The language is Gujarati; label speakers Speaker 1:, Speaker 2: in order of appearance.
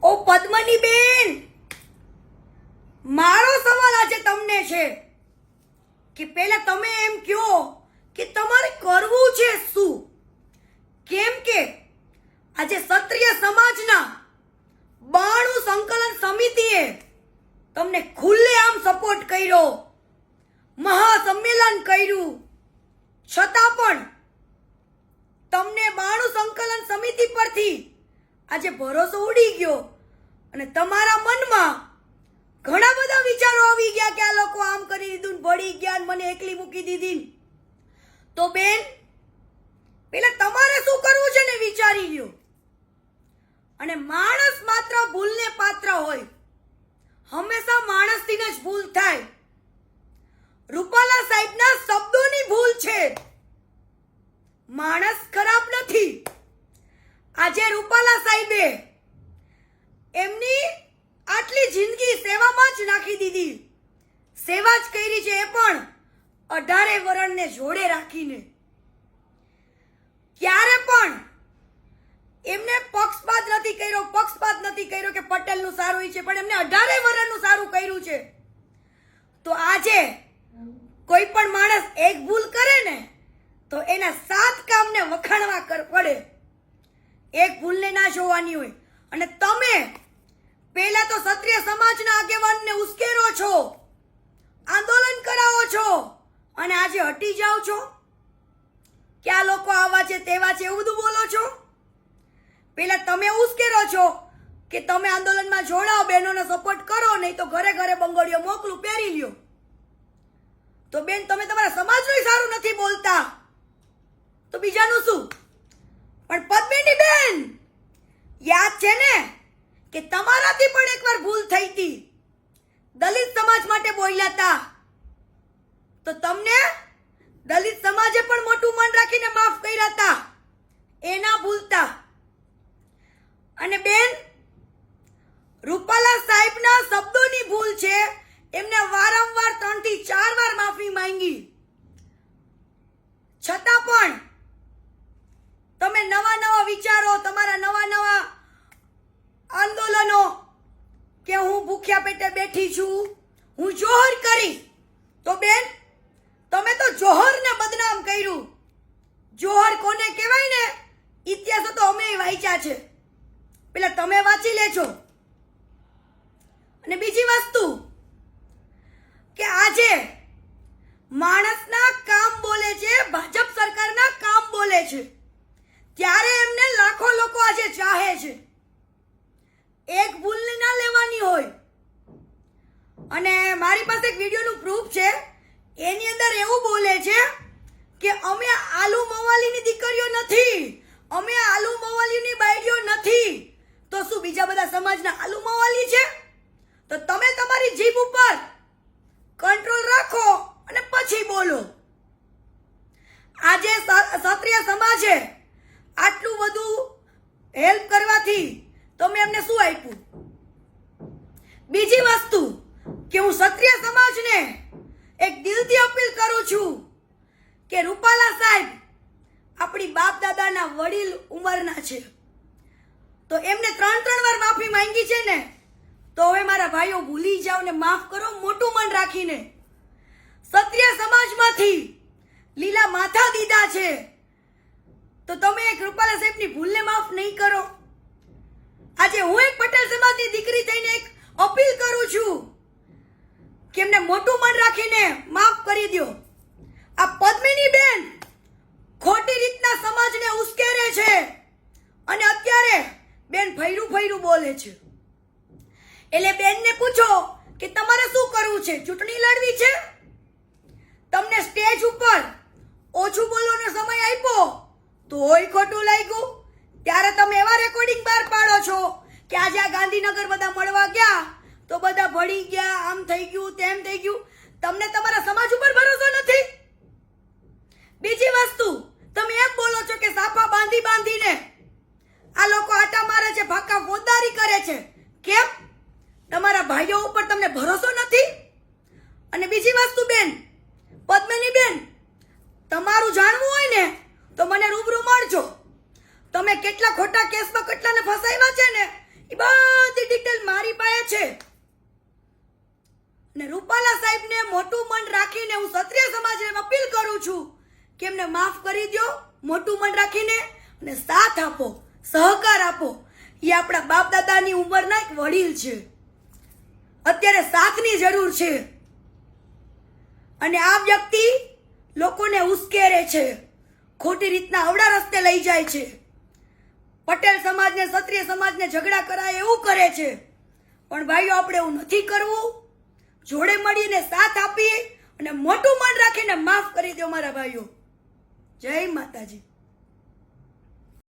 Speaker 1: ઓ પદ્મની બેન, મારો સવાલ આજે તમને છે કે પહેલા તમે એમ કહો કે તમારે કરવું છે શું? કેમ કે આજે ક્ષત્રિય સમાજના 92 સંકલન સમિતિએ તમને ખુલ્લેઆમ સપોર્ટ કર્યો, મહાસંમેલન કર્યું, છતાં પણ તમને 92 સંકલન સમિતિ પરથી આજે ભરોસો ઉડી ગયો અને તમારા મનમાં ઘણા બધા વિચારો આવી ગયા કે આ લોકો આમ કરી દીધું, ભળી ગયા, મને એકલી મૂકી દીધી. તો બેન, પેલા તમારે શું કરવું છે ને વિચારી લ્યો. અને માણસ માત્ર ભૂલને પાત્ર હોય, હંમેશા માણસથી જ ભૂલ થાય. રૂપાલા સાહેબના શબ્દોની ભૂલ છે, માણસ ખરાબ નથી. આજે રૂપાલા સાહેબે એમની આટલી જિંદગી સેવામાં જ નાખી દીધી. સેવા જ કરી છે, એ પણ 18 વરણને જોડે રાખીને. ક્યારે પણ એમને પક્ષપાત નથી કર્યો કે પટેલનું સારું છે, પણ એમને 18 વરણનું સારું કર્યું છે. તો આજે કોઈ પણ માણસ એક ભૂલ કરે ને તો એના 7 કામને વખાણવા પડે. એક ભૂલને ના જોવાની હોય. અને તમે પહેલા તો ક્ષત્રિય સમાજના આગેવાનને ઉશ્કેરો છો, આંદોલન કરાવો છો, અને આજે હટી જાઓ છો કે આ લોકો આવા છે તેવા છે એવું બધું બોલો છો. પહેલા તમે ઉશ્કેરો છો કે તમે આંદોલનમાં જોડાઓ, બહેનોને સપોર્ટ કરો, નહીં તો ઘરે ઘરે બંગડીઓ મોકલું, પહેરી લ્યો. તો બેન, તમે તમારા સમાજનું સારું નથી બોલતા તો બીજાનું શું? પણ પદ્મિની બેન, યાદ છે ને કે તમારાથી પણ એકવાર ભૂલ થઈ હતી, દલિત સમાજ માટે બોલ્યા હતા, તો તમને દલિત સમાજે પણ મોટું મન રાખીને માફ કર્યા હતા, એ ના ભૂલતા. અને બેન, રૂપાલા સાહેબના શબ્દોની ભૂલ છે, એમને વારંવાર 3 થી 4 વાર માફી માંગી, છતાં પણ તમે નવા વિચારો, તમારા નવા આંદોલનો કે હું ભૂખ્યા પેટે બેઠી છું, હું જોહર કરી. તો બેન, તમે તો જોહરને બદનામ કર્યું. જોહર કોને કહેવાય ને, ઇતિહાસો તો અમે વાંચ્યા છે, પેલા તમે વાંચી લેજો. અને બીજી વસ્તુ કે આજે માણસના કામ બોલે છે, ભાજપ સરકારના કામ બોલે છે, ત્યારે એમને લાખો લોકો આજે ચાહે છે. એક ભૂલને ના લેવાની હોય. અને મારી પાસે એક વિડીયોનું પ્રૂફ છે, એની અંદર એવું બોલે છે કે અમે આલુ મવાલીની દીકરીઓ નથી, અમે આલુ મવાલીની બાયડીઓ નથી. તો શું બીજા બધા સમાજના આલુ મવાલી છે? તો તમે તમારી જીભ ઉપર કંટ્રોલ રાખો અને પછી બોલો. આજે ક્ષત્રિય સમાજે આટલું બધું હેલ્પ કરવાથી તમે એમને શું આપ્યું? બીજી વસ્તુ કે હું ક્ષત્રિય સમાજને એક દિલથી અપીલ કરું છું કે રૂપાલા સાહેબ આપણી બાપ દાદાના વડીલ ઉંમરના છે, તો એમને 3 વાર માફી માંગી છે ને, તો હવે મારા ભાઈઓ ભૂલી જાઓ ને માફ કરો, મોટું મન રાખીને. ક્ષત્રિય સમાજમાંથી લીલા માથા દીધા છે, તો તમે એક રૂપાલા સાહેબની ભૂલને માફ નહીં કરો. આજે હું એક પટેલ સમાજની દીકરી થઈને એક અપીલ કરું છું કે એમને મોટું મન રાખીને માફ કરી દો. આ પદ્મિની બેન ખોટી રીતના સમાજને ઉશ્કેરે છે અને અત્યારે બેન ફૈરું બોલે છે. એટલે બેનને પૂછો કે તમારે શું કરવું છે? ચૂંટણી લડવી છે? તમને સ્ટેજ ઉપર ઓછું બોલવાનો સમય આપ્યો તોય ખોટું લાગ્યું, ત્યારે તમે એવા રેકોર્ડિંગ બહાર પાડો છો કે આજે આ ગાંધીનગર બધા મળવા ગયા તો બધા ભળી ગયા, આમ થઈ ગયું, તેમ થઈ ગયું. તમને તમારા સમાજ ઉપર ભરોસો નથી. બીજી વસ્તુ, તમે એમ બોલો છો કે સાફા બાંધીને આ લોકો આટા મારે છે, ફાકા ફોજદારી કરે છે. કેમ? તમારા ભાઈઓ ઉપર તમને ભરોસો નથી. અને બીજી વસ્તુ બેન, પદ્મિની બેન, તમારું જાણવું હોય ને તો મને રૂબરૂ મળજો. તમે કેટલા ખોટા કેસમાં કેટલાને ફસાવ્યા છે ને, એ બધી છે. ને રૂપાલા સાહેબને મોટું મન રાખીને હું ક્ષત્રિય સમાજને અપીલ કરું છું કે એમને માફ કરી દો, મોટું મન રાખીને, અને સાથ આપો, સહકાર આપો. એ આપણા બાપ દાદાની ઉંમરના એક વડીલ છે. અત્યારે સાથની જરૂર છે. અને આ વ્યક્તિ લોકોને ઉશ્કેરે છે, ખોટી રીતના અવળા રસ્તે લઈ જાય છે. પટેલ સમાજને, ક્ષત્રિય સમાજને ઝઘડા કરાય એવું કરે છે. પણ ભાઈઓ, આપણે એવું નથી કરવું. જોડે મળીને સાથ આપીએ અને મોટું મન રાખીને માફ કરી દો મારા ભાઈઓ. જય માતાજી.